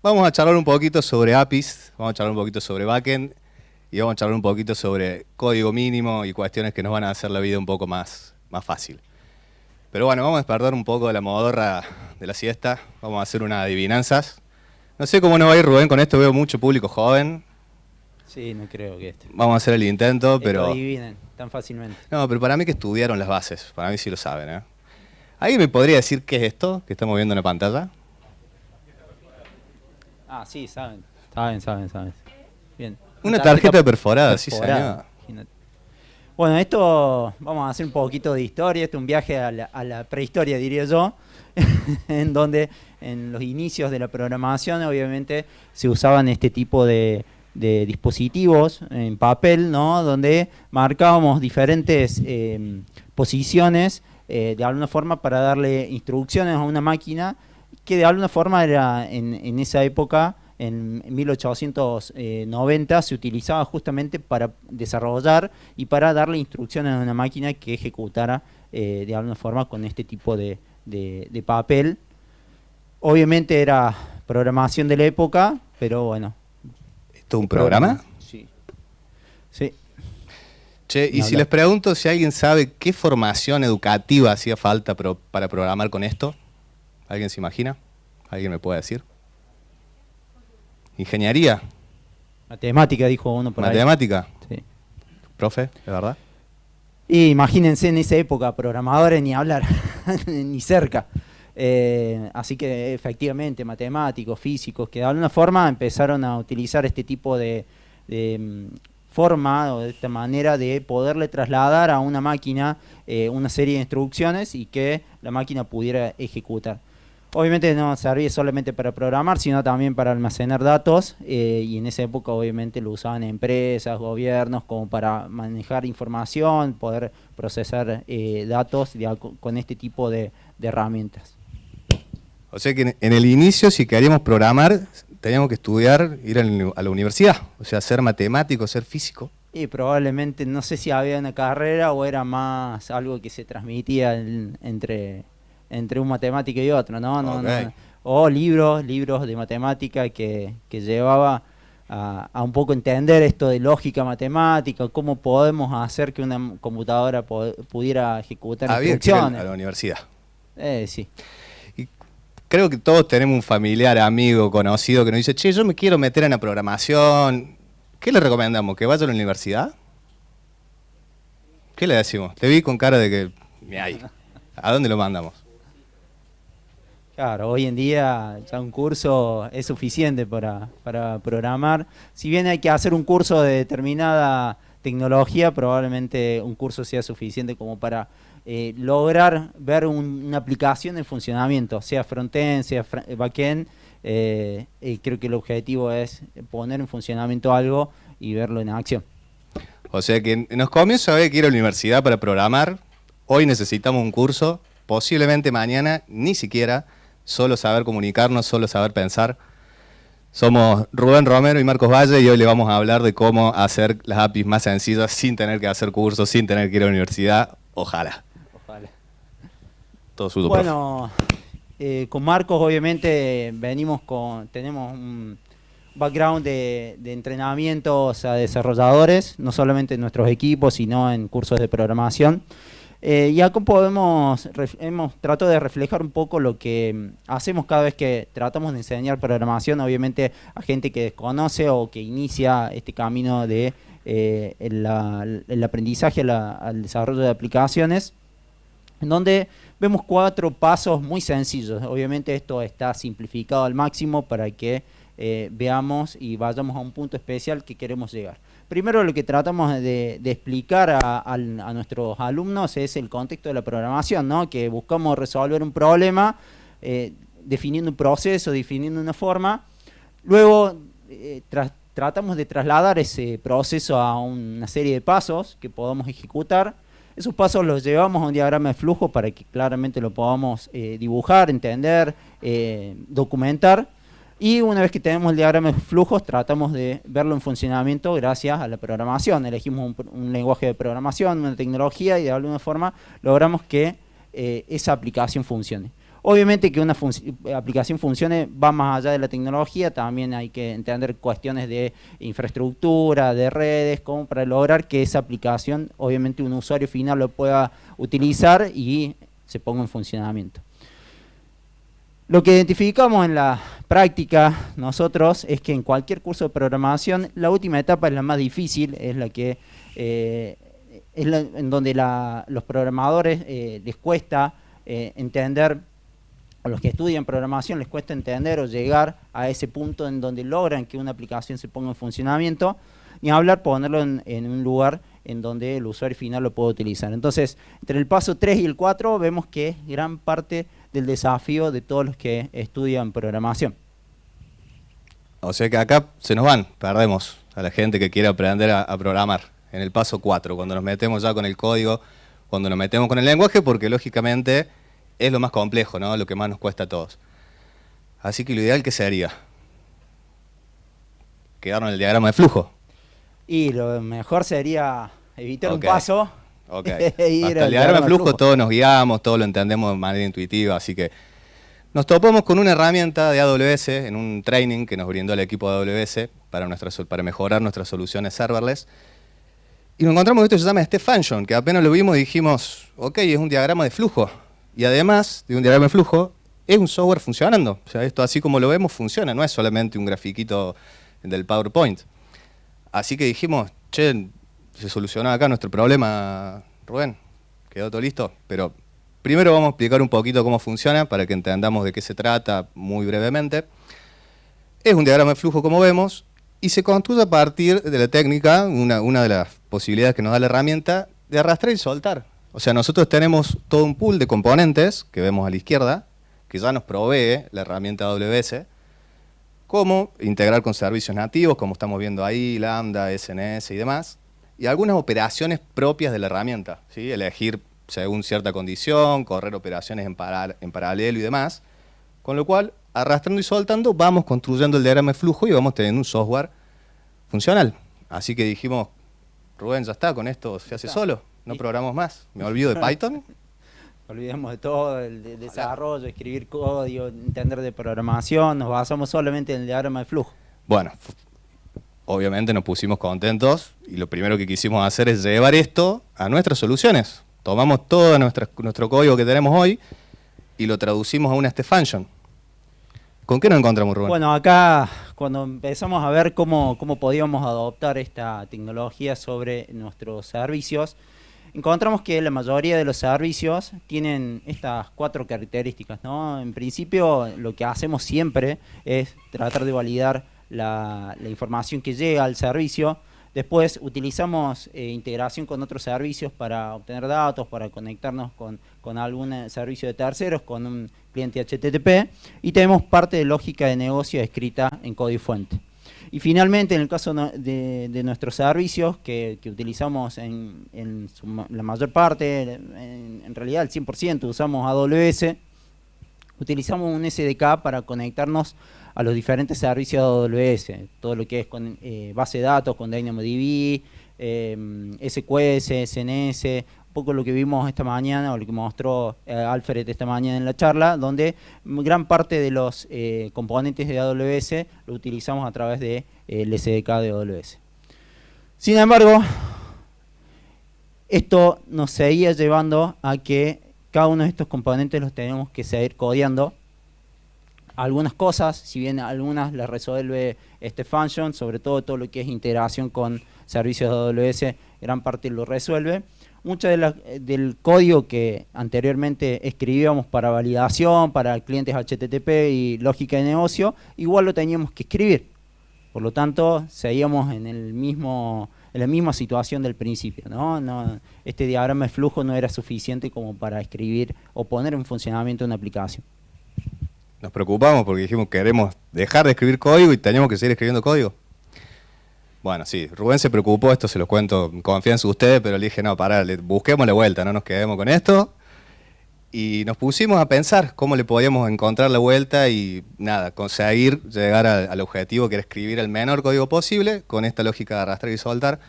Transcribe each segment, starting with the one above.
Vamos a charlar un poquito sobre APIs, vamos a charlar un poquito sobre backend y vamos a charlar un poquito sobre código mínimo y cuestiones que nos van a hacer la vida un poco más fácil. Pero bueno, vamos a despertar un poco de la modorra de la siesta, vamos a hacer unas adivinanzas. No sé cómo nos va a ir Rubén con esto, veo mucho público joven. Sí, no creo que Vamos a hacer el intento, esto pero... adivinen tan fácilmente. No, pero para mí que estudiaron las bases, para mí sí lo saben, ¿eh? ¿Alguien me podría decir qué es esto que estamos viendo en la pantalla? Ah, sí, saben. Saben. Bien. Una tarjeta perforada, sí perforada, señor. imagínate. Bueno, esto vamos a hacer un poquito de historia, este es un viaje a la prehistoria, diría yo, en donde en los inicios de la programación obviamente se usaban este tipo de dispositivos en papel, ¿no? Donde marcábamos diferentes posiciones de alguna forma para darle instrucciones a una máquina que de alguna forma era en esa época, en 1890, se utilizaba justamente para desarrollar y para darle instrucciones a una máquina que ejecutara de alguna forma con este tipo de papel. Obviamente era programación de la época, pero bueno. ¿Esto es un programa? Sí. Che, y si les pregunto si alguien sabe qué formación educativa hacía falta para programar con esto, ¿alguien se imagina? ¿Alguien me puede decir? ¿Ingeniería? Matemática, dijo uno por ahí. ¿Matemática? Sí. ¿Profe? ¿De verdad? Y imagínense en esa época, programadores ni hablar, ni cerca. Así que efectivamente, matemáticos, físicos, que de alguna forma empezaron a utilizar este tipo de forma o de esta manera de poderle trasladar a una máquina una serie de instrucciones y que la máquina pudiera ejecutar. Obviamente no servía solamente para programar, sino también para almacenar datos y en esa época obviamente lo usaban empresas, gobiernos, como para manejar información, poder procesar datos con este tipo de herramientas. O sea que en el inicio, si queríamos programar, teníamos que estudiar, ir a la universidad, o sea, ser matemático, ser físico. Y probablemente, no sé si había una carrera o era más algo que se transmitía entre un matemático y otro, ¿no? Okay. No. O libros de matemática que llevaba a un poco entender esto de lógica matemática, cómo podemos hacer que una computadora pudiera ejecutar instrucciones. Había que ir a la universidad. Sí. Y creo que todos tenemos un familiar, amigo, conocido que nos dice, che, yo me quiero meter en la programación. ¿Qué le recomendamos? ¿Que vaya a la universidad? ¿Qué le decimos? Te vi con cara de que, ¿a dónde lo mandamos? Claro, hoy en día ya un curso es suficiente para programar. Si bien hay que hacer un curso de determinada tecnología, probablemente un curso sea suficiente como para lograr ver una aplicación en funcionamiento, sea frontend, sea backend. Creo que el objetivo es poner en funcionamiento algo y verlo en acción. O sea que en los comienzos había que ir a la universidad para programar. Hoy necesitamos un curso, posiblemente mañana ni siquiera. Solo saber comunicarnos, solo saber pensar. Somos Rubén Romero y Marcos Valle y hoy le vamos a hablar de cómo hacer las APIs más sencillas sin tener que hacer cursos, sin tener que ir a la universidad. Ojalá. Todo suyo, bueno, con Marcos obviamente tenemos un background de entrenamientos a desarrolladores, no solamente en nuestros equipos, sino en cursos de programación. Y acá hemos tratado de reflejar un poco lo que hacemos cada vez que tratamos de enseñar programación, obviamente a gente que desconoce o que inicia este camino de el aprendizaje al desarrollo de aplicaciones, en donde vemos 4 pasos muy sencillos. Obviamente esto está simplificado al máximo para que veamos y vayamos a un punto especial que queremos llegar. Primero lo que tratamos de explicar a nuestros alumnos es el contexto de la programación, ¿no? Que buscamos resolver un problema definiendo un proceso, definiendo una forma. Luego tratamos de trasladar ese proceso a una serie de pasos que podamos ejecutar. Esos pasos los llevamos a un diagrama de flujo para que claramente lo podamos dibujar, entender, documentar. Y una vez que tenemos el diagrama de flujos, tratamos de verlo en funcionamiento gracias a la programación. Elegimos un lenguaje de programación, una tecnología y de alguna forma logramos que esa aplicación funcione. Obviamente que una aplicación funcione va más allá de la tecnología, también hay que entender cuestiones de infraestructura, de redes, como para lograr que esa aplicación, obviamente un usuario final lo pueda utilizar y se ponga en funcionamiento. Lo que identificamos en la práctica nosotros es que en cualquier curso de programación la última etapa es la más difícil, es la que en donde los programadores les cuesta entender, a los que estudian programación les cuesta entender o llegar a ese punto en donde logran que una aplicación se ponga en funcionamiento, ni hablar ponerlo en un lugar en donde el usuario final lo pueda utilizar. Entonces, entre el paso 3 y el 4 vemos que es gran parte del desafío de todos los que estudian programación. O sea que acá se nos van, perdemos a la gente que quiere aprender a programar en el paso 4, cuando nos metemos ya con el código, cuando nos metemos con el lenguaje, porque lógicamente es lo más complejo, ¿no? Lo que más nos cuesta a todos. Así que lo ideal, ¿qué sería? Quedarnos en el diagrama de flujo. Y lo mejor sería evitar un paso. Hasta el diagrama de flujo todos nos guiamos, todos lo entendemos de manera intuitiva, así que nos topamos con una herramienta de AWS en un training que nos brindó el equipo de AWS para mejorar nuestras soluciones serverless. Y nos encontramos esto que se llama Step Function, que apenas lo vimos y dijimos, ok, es un diagrama de flujo. Y además de un diagrama de flujo, es un software funcionando. O sea, esto así como lo vemos funciona, no es solamente un grafiquito del PowerPoint. Así que dijimos, che, se solucionó acá nuestro problema, Rubén, quedó todo listo. Pero primero vamos a explicar un poquito cómo funciona para que entendamos de qué se trata muy brevemente. Es un diagrama de flujo como vemos y se construye a partir de la técnica, una de las posibilidades que nos da la herramienta, de arrastrar y soltar. O sea, nosotros tenemos todo un pool de componentes que vemos a la izquierda, que ya nos provee la herramienta AWS, como integrar con servicios nativos, como estamos viendo ahí, Lambda, SNS y demás, y algunas operaciones propias de la herramienta, ¿sí? Elegir según cierta condición, correr operaciones en paralelo y demás, con lo cual, arrastrando y soltando, vamos construyendo el diagrama de flujo y vamos teniendo un software funcional. Así que dijimos, Rubén, ya está, con esto se hace solo, no programamos más. ¿Me olvido de Python? Olvidemos de todo, el desarrollo, escribir código, entender de programación, nos basamos solamente en el diagrama de flujo. Bueno, obviamente nos pusimos contentos y lo primero que quisimos hacer es llevar esto a nuestras soluciones. Tomamos todo nuestro código que tenemos hoy y lo traducimos a una Step Function. ¿Con qué nos encontramos, Rubén? Bueno, acá cuando empezamos a ver cómo podíamos adoptar esta tecnología sobre nuestros servicios, encontramos que la mayoría de los servicios tienen estas 4 características, ¿no? En principio, lo que hacemos siempre es tratar de validar la información que llega al servicio. Después utilizamos integración con otros servicios para obtener datos, para conectarnos con algún servicio de terceros, con un cliente HTTP, y tenemos parte de lógica de negocio escrita en código fuente. Y finalmente, en el caso de nuestros servicios que utilizamos en la mayor parte, en realidad el 100% usamos AWS, utilizamos un SDK para conectarnos a los diferentes servicios de AWS, todo lo que es con base de datos, con DynamoDB, SQS, SNS, un poco lo que vimos esta mañana o lo que mostró Alfred esta mañana en la charla, donde gran parte de los componentes de AWS lo utilizamos a través del SDK de AWS. Sin embargo, esto nos seguía llevando a que cada uno de estos componentes los tenemos que seguir codeando. Algunas cosas, si bien algunas las resuelve este function, sobre todo lo que es integración con servicios de AWS, gran parte lo resuelve. Mucho del código que anteriormente escribíamos para validación, para clientes HTTP y lógica de negocio, igual lo teníamos que escribir. Por lo tanto, seguíamos en la misma situación del principio, ¿no? Este diagrama de flujo no era suficiente como para escribir o poner en funcionamiento una aplicación. Nos preocupamos porque dijimos que queremos dejar de escribir código y teníamos que seguir escribiendo código. Bueno, sí, Rubén se preocupó, esto se lo cuento, confianza en ustedes, pero le dije, no, pará, busquemos la vuelta, no nos quedemos con esto. Y nos pusimos a pensar cómo le podíamos encontrar la vuelta y nada, conseguir llegar al objetivo que era escribir el menor código posible con esta lógica de arrastrar y soltar.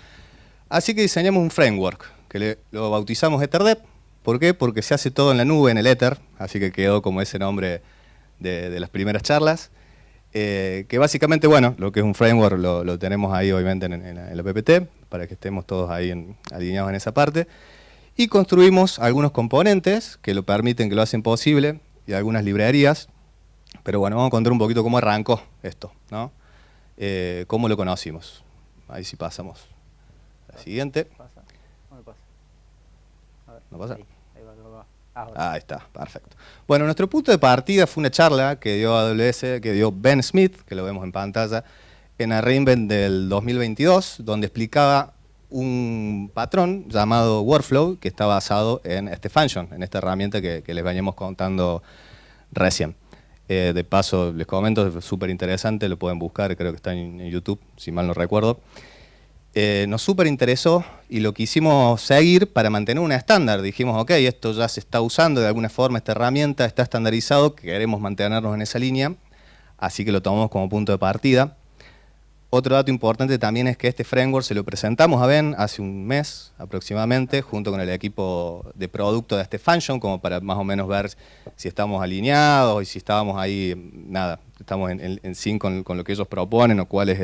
Así que diseñamos un framework que lo bautizamos EtherDev ¿Por qué? Porque se hace todo en la nube, en el Ether, así que quedó como ese nombre de las primeras charlas. Que básicamente, bueno, lo que es un framework lo tenemos ahí obviamente en la PPT, para que estemos todos ahí alineados en esa parte. Y construimos algunos componentes que lo permiten, que lo hacen posible, y algunas librerías. Pero bueno, vamos a contar un poquito cómo arrancó esto, ¿no? Cómo lo conocimos. Ahí sí pasamos. La siguiente. ¿Pasa? ¿Dónde pasa? A ver, ¿No pasa? ahí va. Ahora. Ahí está, perfecto. Bueno, nuestro punto de partida fue una charla que dio AWS, que dio Ben Smith, que lo vemos en pantalla, en la reInvent del 2022, donde explicaba un patrón llamado Workflow, que está basado en este function, en esta herramienta que les veníamos contando recién. De paso, les comento, es súper interesante, lo pueden buscar, creo que está en YouTube, si mal no recuerdo. Nos súper interesó y lo quisimos seguir para mantener un estándar. Dijimos, ok, esto ya se está usando de alguna forma, esta herramienta está estandarizado, queremos mantenernos en esa línea, así que lo tomamos como punto de partida. Otro dato importante también es que este framework se lo presentamos a Ben hace un mes aproximadamente, junto con el equipo de producto de este function, como para más o menos ver si estamos alineados y si estábamos ahí, nada, estamos en sync con lo que ellos proponen o cuál es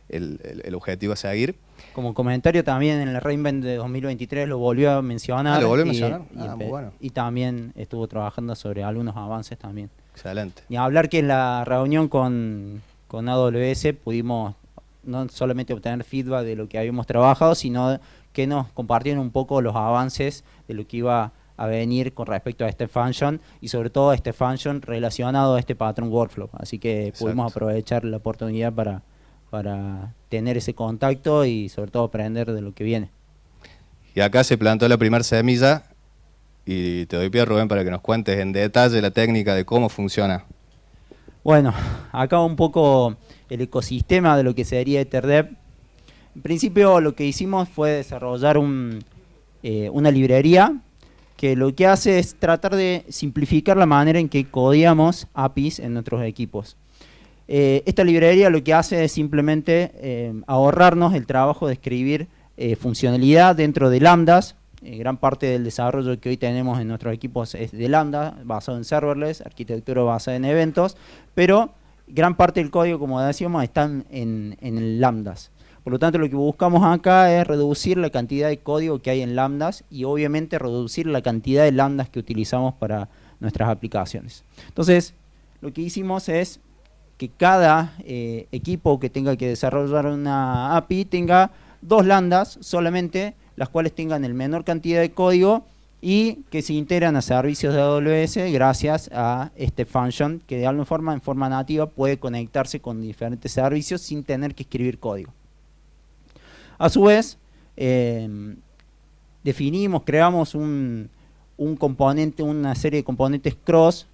el objetivo a seguir. Como comentario también en el reInvent de 2023 lo volvió a mencionar. ¿Lo volvió a mencionar? Muy bueno. Y también estuvo trabajando sobre algunos avances también. Excelente. Y hablar que en la reunión con AWS pudimos no solamente obtener feedback de lo que habíamos trabajado, sino que nos compartieron un poco los avances de lo que iba a venir con respecto a este function y sobre todo a este function relacionado a este patrón workflow. Así que Exacto. pudimos aprovechar la oportunidad para tener ese contacto y sobre todo aprender de lo que viene. Y acá se plantó la primera semilla y te doy pie, Rubén, para que nos cuentes en detalle la técnica de cómo funciona. Bueno, acá un poco el ecosistema de lo que sería EtherDev. En principio lo que hicimos fue desarrollar una librería que lo que hace es tratar de simplificar la manera en que codeamos APIs en nuestros equipos. Esta librería lo que hace es simplemente ahorrarnos el trabajo de escribir funcionalidad dentro de lambdas. Gran parte del desarrollo que hoy tenemos en nuestros equipos es de lambda, basado en serverless, arquitectura basada en eventos, pero gran parte del código, como decíamos, están en lambdas. Por lo tanto, lo que buscamos acá es reducir la cantidad de código que hay en lambdas y obviamente reducir la cantidad de lambdas que utilizamos para nuestras aplicaciones. Entonces, lo que hicimos es que cada equipo que tenga que desarrollar una API tenga 2 lambdas solamente, las cuales tengan el menor cantidad de código y que se integran a servicios de AWS gracias a este function que de alguna forma, en forma nativa, puede conectarse con diferentes servicios sin tener que escribir código. A su vez, creamos un componente, una serie de componentes cross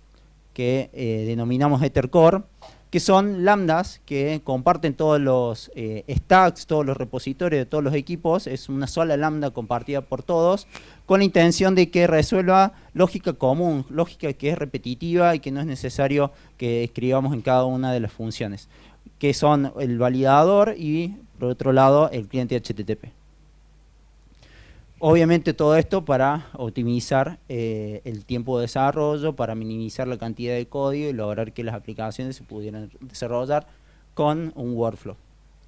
que denominamos EtherCore, que son lambdas que comparten todos los stacks, todos los repositorios de todos los equipos. Es una sola lambda compartida por todos, con la intención de que resuelva lógica común, lógica que es repetitiva y que no es necesario que escribamos en cada una de las funciones, que son el validador y, por otro lado, el cliente HTTP. Obviamente todo esto para optimizar el tiempo de desarrollo, para minimizar la cantidad de código y lograr que las aplicaciones se pudieran desarrollar con un workflow.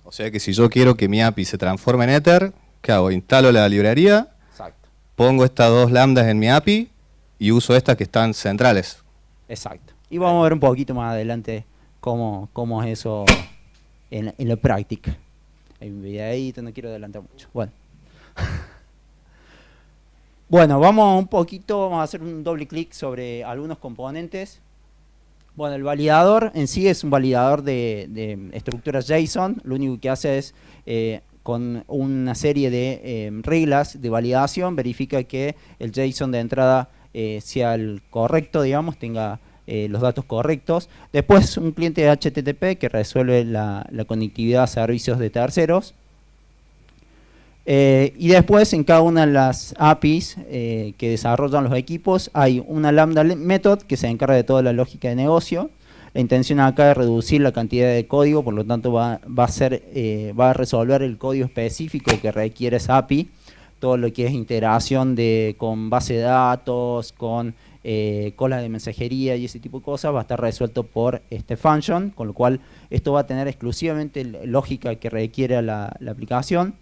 O sea que si yo quiero que mi API se transforme en Ether, ¿qué hago? Instalo la librería, Exacto. pongo estas 2 lambdas en mi API y uso estas que están centrales. Exacto. Y vamos a ver un poquito más adelante cómo es eso en la práctica. Hay un videíto, no quiero adelantar mucho. Bueno, vamos a hacer un doble clic sobre algunos componentes. Bueno, el validador en sí es un validador de estructuras JSON. Lo único que hace es, con una serie de reglas de validación, verifica que el JSON de entrada sea el correcto, digamos, tenga los datos correctos. Después un cliente de HTTP que resuelve la conectividad a servicios de terceros. Y después en cada una de las APIs que desarrollan los equipos hay una lambda method que se encarga de toda la lógica de negocio. La intención acá es reducir la cantidad de código, por lo tanto va a resolver el código específico que requiere esa API todo lo que es integración con base de datos, con colas de mensajería y ese tipo de cosas, va a estar resuelto por este function, con lo cual esto va a tener exclusivamente lógica que requiere la aplicación.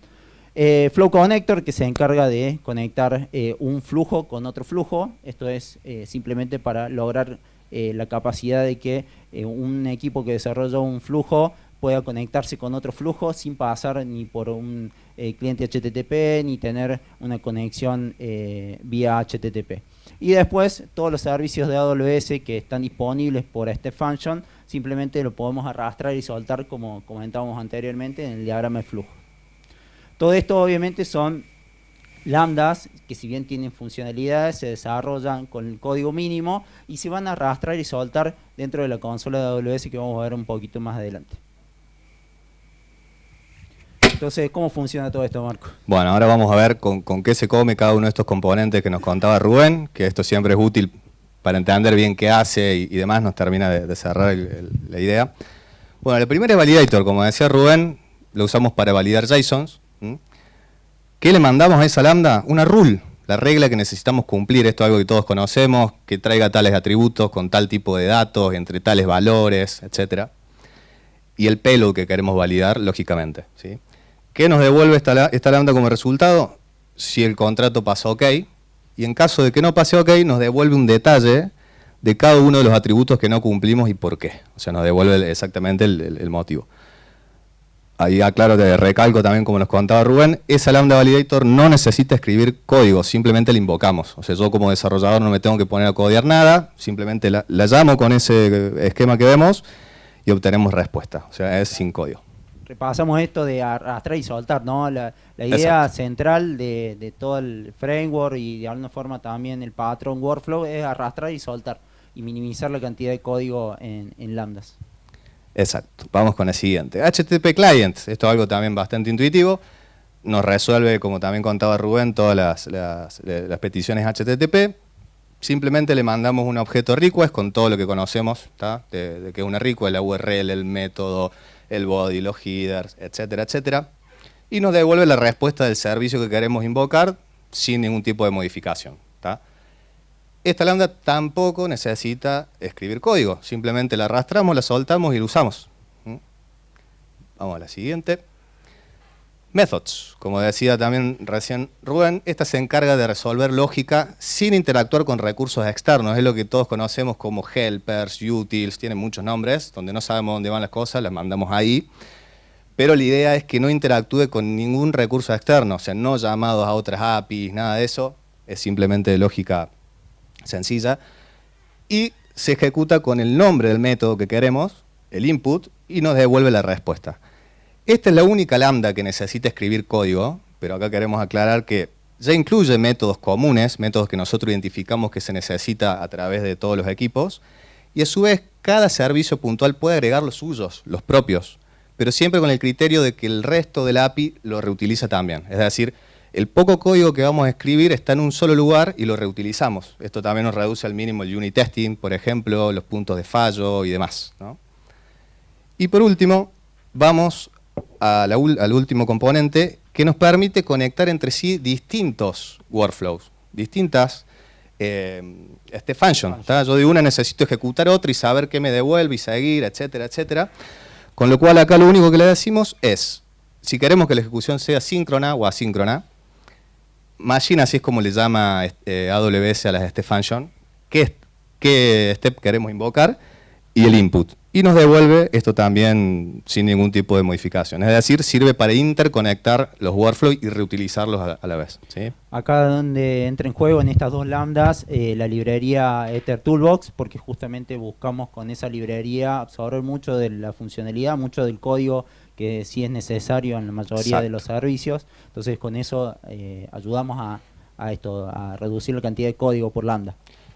Flow Connector, que se encarga de conectar un flujo con otro flujo. Esto es simplemente para lograr la capacidad de que un equipo que desarrolla un flujo pueda conectarse con otro flujo sin pasar ni por un cliente HTTP ni tener una conexión vía HTTP. Y después todos los servicios de AWS que están disponibles por este function simplemente lo podemos arrastrar y soltar, como comentábamos anteriormente, en el diagrama de flujo. Todo esto obviamente son lambdas que, si bien tienen funcionalidades, se desarrollan con el código mínimo y se van a arrastrar y soltar dentro de la consola de AWS, que vamos a ver un poquito más adelante. Entonces, ¿cómo funciona todo esto, Marco? Bueno, ahora vamos a ver con qué se come cada uno de estos componentes que nos contaba Rubén, que esto siempre es útil para entender bien qué hace y demás, nos termina de cerrar la idea. Bueno, el primer es validator, como decía Rubén, lo usamos para validar JSONs. ¿Qué le mandamos a esa lambda? Una rule, la regla que necesitamos cumplir. Esto es algo que todos conocemos, que traiga tales atributos con tal tipo de datos, entre tales valores, etc. Y el payload que queremos validar, lógicamente, ¿sí? ¿Qué nos devuelve esta lambda como resultado? Si el contrato pasa OK, y en caso de que no pase OK, nos devuelve un detalle de cada uno de los atributos que no cumplimos y por qué. O sea, nos devuelve exactamente el motivo. Ahí aclaro, te recalco también, como nos contaba Rubén, esa lambda validator no necesita escribir código, simplemente la invocamos. O sea, yo como desarrollador no me tengo que poner a codear nada, simplemente la llamo con ese esquema que vemos y obtenemos respuesta. O sea, es sin código. Repasamos esto de arrastrar y soltar, ¿no? La idea central de todo el framework y de alguna forma también el patrón workflow es arrastrar y soltar y minimizar la cantidad de código en lambdas. Exacto. Vamos con el siguiente. HTTP Client. Esto es algo también bastante intuitivo. Nos resuelve, como también contaba Rubén, todas las peticiones HTTP. Simplemente le mandamos un objeto request con todo lo que conocemos, de que es una request, la URL, el método, el body, los headers, etcétera, etcétera. Y nos devuelve la respuesta del servicio que queremos invocar sin ningún tipo de modificación. Esta lambda tampoco necesita escribir código, simplemente la arrastramos, la soltamos y la usamos. Vamos a la siguiente. Methods, como decía también recién Rubén, esta se encarga de resolver lógica sin interactuar con recursos externos. Es lo que todos conocemos como helpers, utils, tienen muchos nombres, donde no sabemos dónde van las cosas, las mandamos ahí. Pero la idea es que no interactúe con ningún recurso externo, o sea, no llamados a otras APIs, nada de eso, es simplemente lógica sencilla, y se ejecuta con el nombre del método que queremos, el input, y nos devuelve la respuesta. Esta es la única lambda que necesita escribir código, pero acá queremos aclarar que ya incluye métodos comunes, métodos que nosotros identificamos que se necesita a través de todos los equipos, y a su vez cada servicio puntual puede agregar los suyos, los propios, pero siempre con el criterio de que el resto de la API lo reutiliza también. Es decir, el poco código que vamos a escribir está en un solo lugar y lo reutilizamos. Esto también nos reduce al mínimo el unit testing, por ejemplo, los puntos de fallo y demás, ¿no? Y por último, vamos al último componente que nos permite conectar entre sí distintos workflows, distintas functions. Yo de una necesito ejecutar otra y saber qué me devuelve y seguir, etcétera, etcétera. Con lo cual acá lo único que le decimos es, si queremos que la ejecución sea síncrona o asíncrona, machine, así es como le llama AWS a las function, qué step queremos invocar y el input. Y nos devuelve esto también sin ningún tipo de modificación. Es decir, sirve para interconectar los workflows y reutilizarlos a la vez, ¿sí? Acá donde entra en juego en estas dos lambdas la librería Ether Toolbox, porque justamente buscamos con esa librería absorber mucho de la funcionalidad, mucho del código que sí es necesario en la mayoría de los servicios. Entonces con eso ayudamos a reducir la cantidad de código por lambda.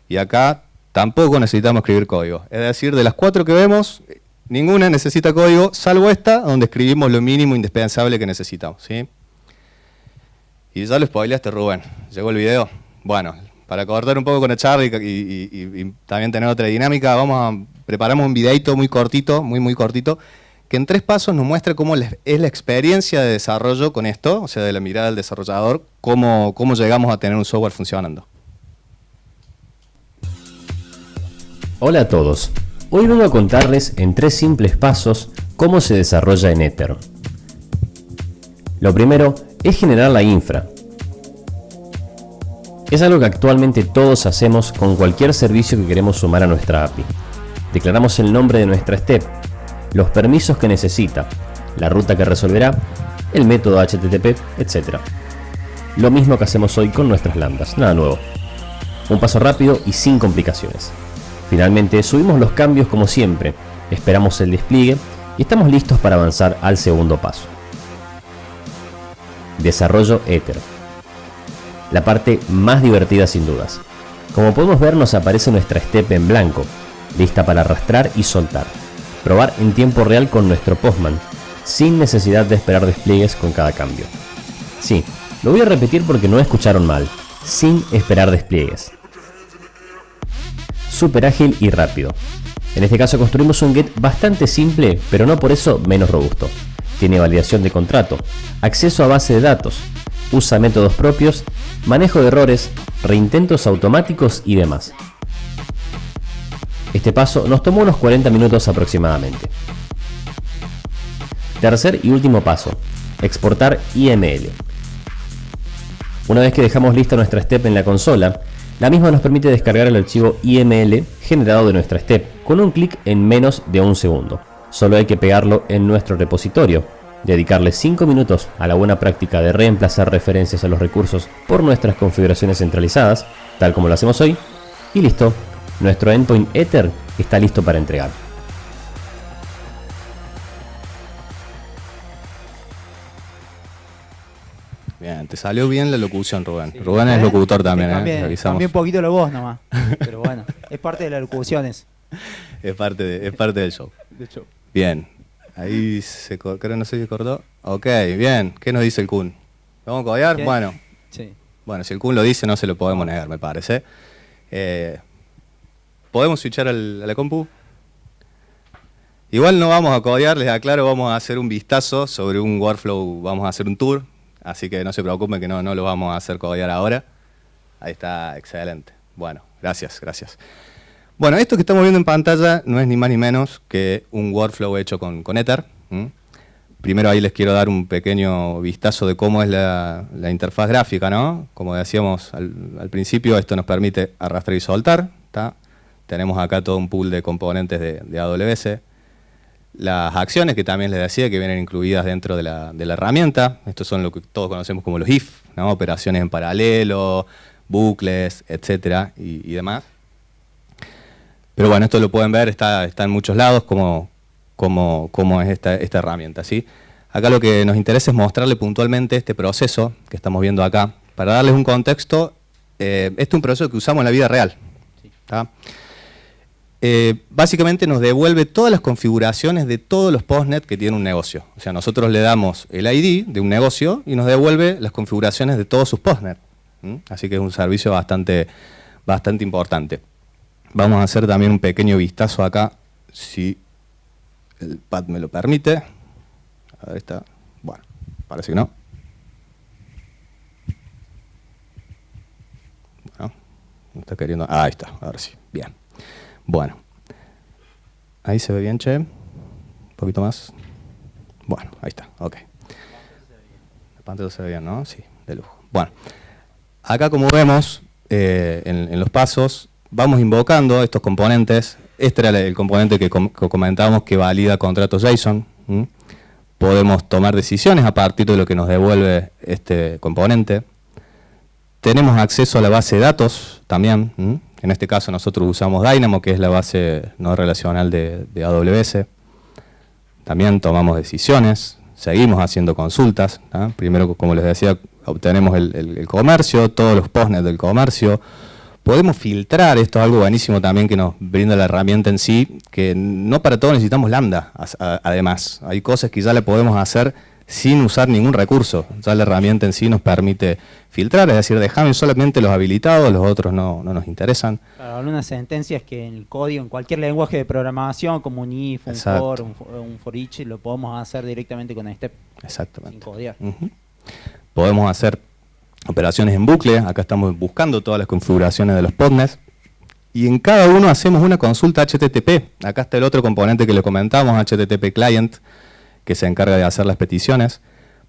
Y acá tampoco necesitamos escribir código. Es decir, de las 4 que vemos, ninguna necesita código, salvo esta, donde escribimos lo mínimo indispensable que necesitamos, ¿sí? Y ya lo spoileaste, Rubén. ¿Llegó el video? Bueno, para cortar un poco con el charla y también tener otra dinámica, preparamos un videito muy cortito, muy cortito, que en 3 pasos nos muestre cómo es la experiencia de desarrollo con esto, o sea, de la mirada del desarrollador, cómo llegamos a tener un software funcionando. Hola a todos. Hoy vengo a contarles en 3 simples pasos cómo se desarrolla en Ether. Lo primero es generar la infra. Es algo que actualmente todos hacemos con cualquier servicio que queremos sumar a nuestra API. Declaramos el nombre de nuestra step, los permisos que necesita, la ruta que resolverá, el método HTTP, etc. Lo mismo que hacemos hoy con nuestras lambdas, nada nuevo. Un paso rápido y sin complicaciones. Finalmente subimos los cambios como siempre, esperamos el despliegue y estamos listos para avanzar al segundo paso. Desarrollo Ether. La parte más divertida sin dudas. Como podemos ver, nos aparece nuestra step en blanco, lista para arrastrar y soltar. Probar en tiempo real con nuestro Postman, sin necesidad de esperar despliegues con cada cambio. Sí, lo voy a repetir porque no escucharon mal, sin esperar despliegues. Súper ágil y rápido. En este caso construimos un get bastante simple, pero no por eso menos robusto. Tiene validación de contrato, acceso a base de datos, usa métodos propios, manejo de errores, reintentos automáticos y demás. Este paso nos tomó unos 40 minutos aproximadamente. Tercer y último paso, exportar IML. Una vez que dejamos lista nuestra step en la consola, la misma nos permite descargar el archivo IML generado de nuestra step con un clic en menos de un segundo. Solo hay que pegarlo en nuestro repositorio, dedicarle 5 minutos a la buena práctica de reemplazar referencias a los recursos por nuestras configuraciones centralizadas, tal como lo hacemos hoy, y listo, nuestro endpoint Ether está listo para entregar. Bien, te salió bien la locución, Rubén. Sí, Rubén es locutor también, cambié un poquito la voz nomás, pero bueno, es parte de las locuciones. Es parte del show. Bien, ahí creo que no se cortó. Ok, bien, ¿qué nos dice el Kun? ¿Lo vamos a codear? ¿Qué? Bueno. Sí. Bueno, si el Kun lo dice no se lo podemos negar, me parece. ¿Podemos switchar a la compu? Igual no vamos a codear, les aclaro, vamos a hacer un vistazo sobre un workflow, vamos a hacer un tour. Así que no se preocupen que no lo vamos a hacer codear ahora. Ahí está, excelente. Bueno, gracias. Bueno, esto que estamos viendo en pantalla no es ni más ni menos que un workflow hecho con Ether. Primero ahí les quiero dar un pequeño vistazo de cómo es la interfaz gráfica, ¿no? Como decíamos al principio, esto nos permite arrastrar y soltar, ¿tá? Tenemos acá todo un pool de componentes de AWS. Las acciones que también les decía que vienen incluidas dentro de la herramienta. Estos son lo que todos conocemos como los if, ¿no? Operaciones en paralelo, bucles, etcétera y demás. Pero bueno, esto lo pueden ver, está en muchos lados como es esta herramienta, ¿sí? Acá lo que nos interesa es mostrarle puntualmente este proceso que estamos viendo acá. Para darles un contexto, este es un proceso que usamos en la vida real, ¿tá? Básicamente nos devuelve todas las configuraciones de todos los postnet que tiene un negocio. O sea, nosotros le damos el ID de un negocio y nos devuelve las configuraciones de todos sus postnet. Así que es un servicio bastante importante. Vamos a hacer también un pequeño vistazo acá, si el pad me lo permite. A ver, está. Bueno, parece que no. Bueno, no está queriendo. Ah, ahí está, ahora sí. Bien. Bueno, ahí se ve bien, che. Un poquito más. Bueno, ahí está, ok. La pantalla se ve bien, ¿no? Sí, de lujo. Bueno, acá como vemos, en los pasos, vamos invocando estos componentes. Este era el componente que comentábamos que valida contratos JSON. Podemos tomar decisiones a partir de lo que nos devuelve este componente. Tenemos acceso a la base de datos también. En este caso nosotros usamos Dynamo, que es la base no relacional de AWS. También tomamos decisiones, seguimos haciendo consultas, ¿no? Primero, como les decía, obtenemos el comercio, todos los postnets del comercio. Podemos filtrar, esto es algo buenísimo también que nos brinda la herramienta en sí, que no para todo necesitamos Lambda, además. Hay cosas que ya le podemos hacer sin usar ningún recurso. Ya la herramienta en sí nos permite filtrar, es decir, dejamos solamente los habilitados, los otros no nos interesan. Claro, algunas sentencias que en el código, en cualquier lenguaje de programación, como un if, un for, un for each, lo podemos hacer directamente con step. Exactamente. Sin codear. Podemos hacer operaciones en bucle, acá estamos buscando todas las configuraciones de los podnets, y en cada uno hacemos una consulta HTTP. Acá está el otro componente que le comentamos, HTTP Client, que se encarga de hacer las peticiones.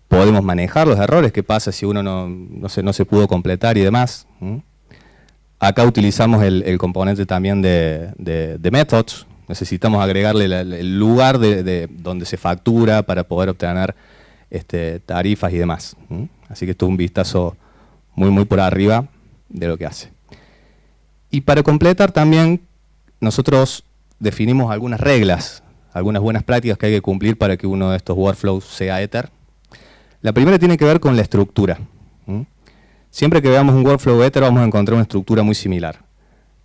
Podemos manejar los errores, qué pasa si uno no se pudo completar y demás. Acá utilizamos el componente también de methods. Necesitamos agregarle el lugar de donde se factura para poder obtener tarifas y demás. Así que esto es un vistazo muy por arriba de lo que hace. Y para completar también, nosotros definimos algunas reglas, algunas buenas prácticas que hay que cumplir para que uno de estos workflows sea Ether. La primera tiene que ver con la estructura. Siempre que veamos un workflow Ether vamos a encontrar una estructura muy similar.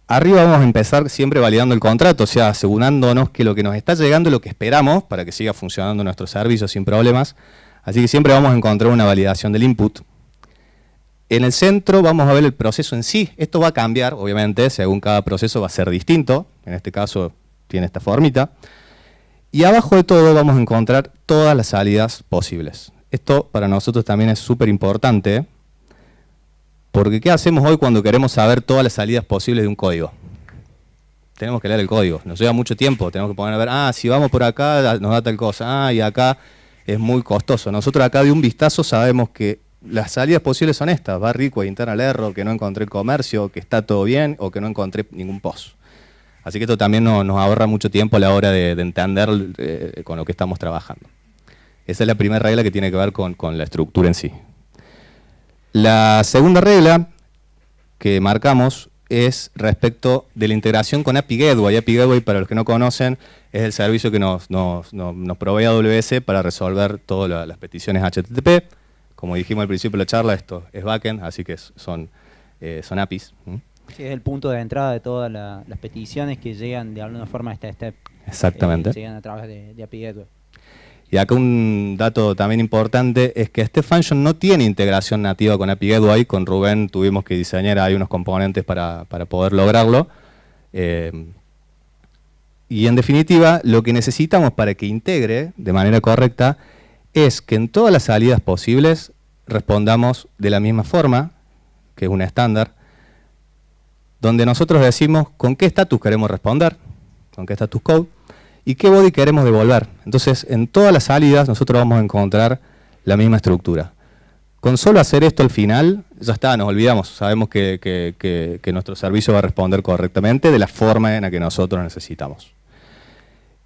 Arriba vamos a empezar siempre validando el contrato, o sea, asegurándonos que lo que nos está llegando es lo que esperamos para que siga funcionando nuestro servicio sin problemas. Así que siempre vamos a encontrar una validación del input. En el centro vamos a ver el proceso en sí. Esto va a cambiar, obviamente, según cada proceso va a ser distinto. En este caso tiene esta formita. Y abajo de todo vamos a encontrar todas las salidas posibles. Esto para nosotros también es súper importante, porque ¿qué hacemos hoy cuando queremos saber todas las salidas posibles de un código? Tenemos que leer el código, nos lleva mucho tiempo, tenemos que poner a ver, si vamos por acá nos da tal cosa, y acá es muy costoso. Nosotros acá de un vistazo sabemos que las salidas posibles son estas: bar request, internal error, que no encontré el comercio, que está todo bien o que no encontré ningún post. Así que esto también nos ahorra mucho tiempo a la hora de entender con lo que estamos trabajando. Esa es la primera regla que tiene que ver con la estructura en sí. La segunda regla que marcamos es respecto de la integración con API Gateway. API Gateway, para los que no conocen, es el servicio que nos provee AWS para resolver todas las peticiones HTTP. Como dijimos al principio de la charla, esto es backend, así que son APIs. Sí, es el punto de entrada de todas las peticiones que llegan de alguna forma a este step. Exactamente. Llegan a través de API Gateway. Y acá un dato también importante es que este function no tiene integración nativa con API Gateway. Con Rubén tuvimos que diseñar ahí unos componentes para poder lograrlo. Y en definitiva, lo que necesitamos para que integre de manera correcta es que en todas las salidas posibles respondamos de la misma forma, que es un estándar, donde nosotros decimos con qué estatus queremos responder, con qué status code, y qué body queremos devolver. Entonces, en todas las salidas nosotros vamos a encontrar la misma estructura. Con solo hacer esto al final, ya está, nos olvidamos. Sabemos que nuestro servicio va a responder correctamente de la forma en la que nosotros necesitamos.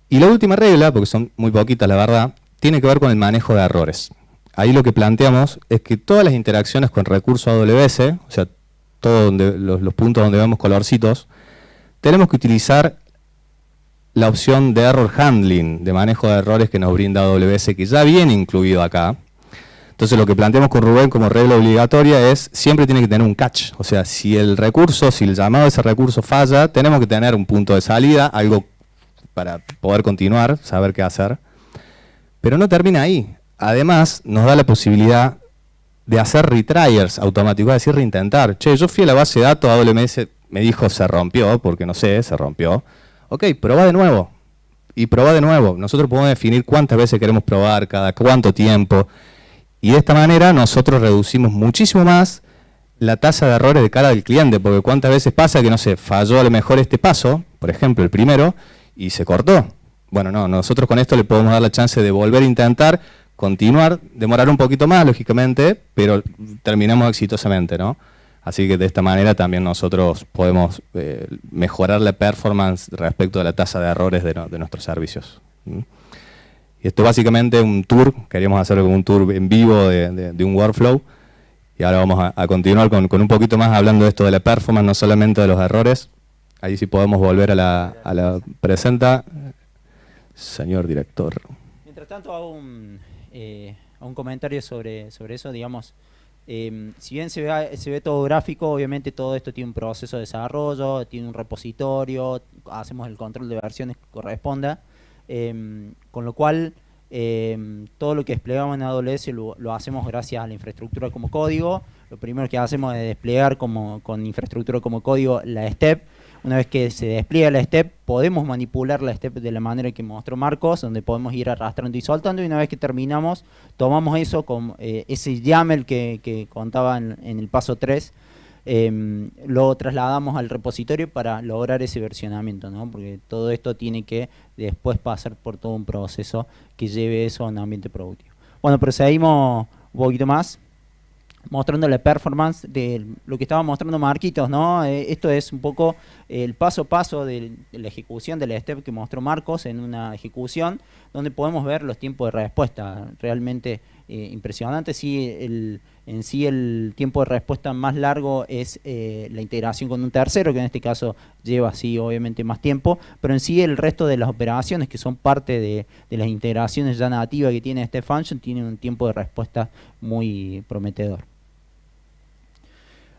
Y la última regla, porque son muy poquitas la verdad, tiene que ver con el manejo de errores. Ahí lo que planteamos es que todas las interacciones con recursos AWS, o sea, todos los puntos donde vemos colorcitos, tenemos que utilizar la opción de error handling, de manejo de errores que nos brinda AWS, que ya viene incluido acá. Entonces lo que planteamos con Rubén como regla obligatoria es, siempre tiene que tener un catch. O sea, si el llamado de ese recurso falla, tenemos que tener un punto de salida, algo para poder continuar, saber qué hacer. Pero no termina ahí. Además, nos da la posibilidad de hacer retries automáticos, es decir, reintentar. Che, yo fui a la base de datos, AWS me dijo se rompió, porque no sé, se rompió. Ok, probá de nuevo. Y probá de nuevo. Nosotros podemos definir cuántas veces queremos probar, cada cuánto tiempo. Y de esta manera nosotros reducimos muchísimo más la tasa de errores de cara del cliente, porque cuántas veces pasa que, no sé, falló a lo mejor este paso, por ejemplo, el primero, y se cortó. Bueno, no, nosotros con esto le podemos dar la chance de volver a intentar, continuar, demorar un poquito más, lógicamente, pero terminamos exitosamente, ¿no? Así que de esta manera también nosotros podemos mejorar la performance respecto a la tasa de errores de nuestros servicios. Y esto básicamente es un tour, queríamos hacerlo como un tour en vivo de un workflow. Y ahora vamos a continuar con un poquito más hablando de esto de la performance, no solamente de los errores. Ahí sí podemos volver a la presenta. Señor director. Mientras tanto hago un comentario sobre eso, digamos. Si bien se ve todo gráfico, obviamente todo esto tiene un proceso de desarrollo, tiene un repositorio, hacemos el control de versiones que corresponda, con lo cual todo lo que desplegamos en AWS lo hacemos gracias a la infraestructura como código. Lo primero que hacemos es desplegar con infraestructura como código la step. Una vez que se despliega la step, podemos manipular la step de la manera que mostró Marcos, donde podemos ir arrastrando y soltando, y una vez que terminamos, tomamos eso con ese YAML que contaba en el paso 3, lo trasladamos al repositorio para lograr ese versionamiento, ¿no? Porque todo esto tiene que después pasar por todo un proceso que lleve eso a un ambiente productivo. Bueno, procedimos un poquito más, mostrando la performance de lo que estaba mostrando Marquitos, ¿no? Esto es un poco el paso a paso de la ejecución de la step que mostró Marcos en una ejecución, donde podemos ver los tiempos de respuesta realmente impresionantes. Sí, en sí el tiempo de respuesta más largo es la integración con un tercero, que en este caso lleva sí obviamente más tiempo, pero en sí el resto de las operaciones que son parte de las integraciones ya nativas que tiene este function tienen un tiempo de respuesta muy prometedor.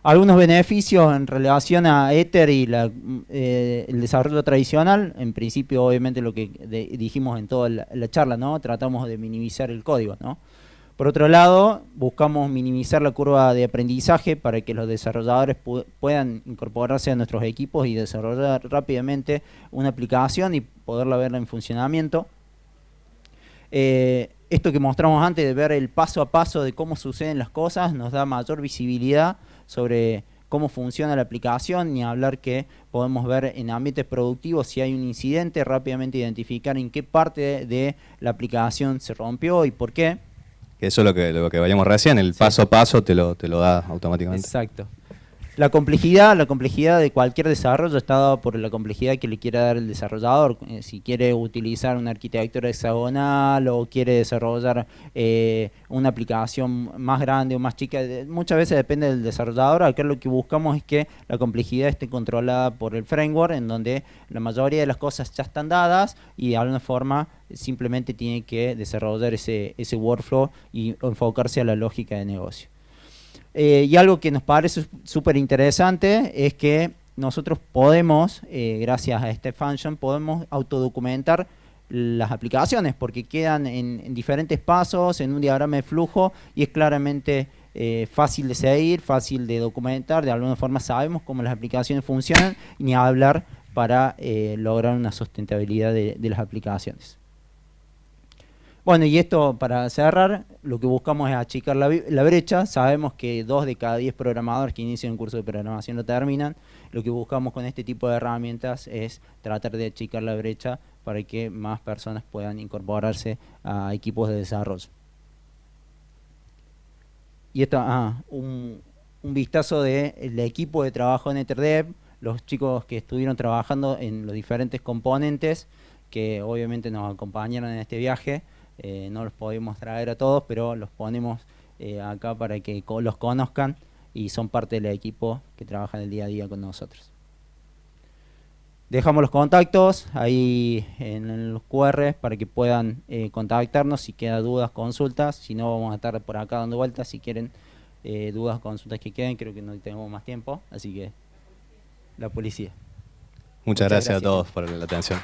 Algunos beneficios en relación a Ether y el desarrollo tradicional. En principio, obviamente, lo que dijimos en toda la charla, ¿no? Tratamos de minimizar el código, ¿no? Por otro lado, buscamos minimizar la curva de aprendizaje para que los desarrolladores puedan incorporarse a nuestros equipos y desarrollar rápidamente una aplicación y poderla ver en funcionamiento. Esto que mostramos antes de ver el paso a paso de cómo suceden las cosas nos da mayor visibilidad sobre cómo funciona la aplicación, ni hablar que podemos ver en ambientes productivos si hay un incidente, rápidamente identificar en qué parte de la aplicación se rompió y por qué. Eso es lo que vayamos recién, el paso a paso te lo da automáticamente. Exacto. La complejidad de cualquier desarrollo está dada por la complejidad que le quiera dar el desarrollador. Si quiere utilizar una arquitectura hexagonal o quiere desarrollar una aplicación más grande o más chica, muchas veces depende del desarrollador. Acá lo que buscamos es que la complejidad esté controlada por el framework, en donde la mayoría de las cosas ya están dadas y de alguna forma simplemente tiene que desarrollar ese workflow y enfocarse a la lógica de negocio. Y algo que nos parece súper interesante es que nosotros podemos, gracias a este function, podemos autodocumentar las aplicaciones porque quedan en diferentes pasos, en un diagrama de flujo y es claramente fácil de seguir, fácil de documentar. De alguna forma sabemos cómo las aplicaciones funcionan, ni hablar para lograr una sustentabilidad de las aplicaciones. Bueno, y esto para cerrar, lo que buscamos es achicar la brecha. Sabemos que 2 de cada 10 programadores que inician un curso de programación lo terminan. Lo que buscamos con este tipo de herramientas es tratar de achicar la brecha para que más personas puedan incorporarse a equipos de desarrollo. Y esto, un vistazo del equipo de trabajo en EtherDev, los chicos que estuvieron trabajando en los diferentes componentes que obviamente nos acompañaron en este viaje. No los podemos traer a todos, pero los ponemos acá para que los conozcan y son parte del equipo que trabaja en el día a día con nosotros. Dejamos los contactos ahí en los QR para que puedan contactarnos si quedan dudas, consultas. Si no, vamos a estar por acá dando vueltas si quieren dudas, consultas que queden. Creo que no tenemos más tiempo, así que la policía. Muchas gracias a todos por la atención.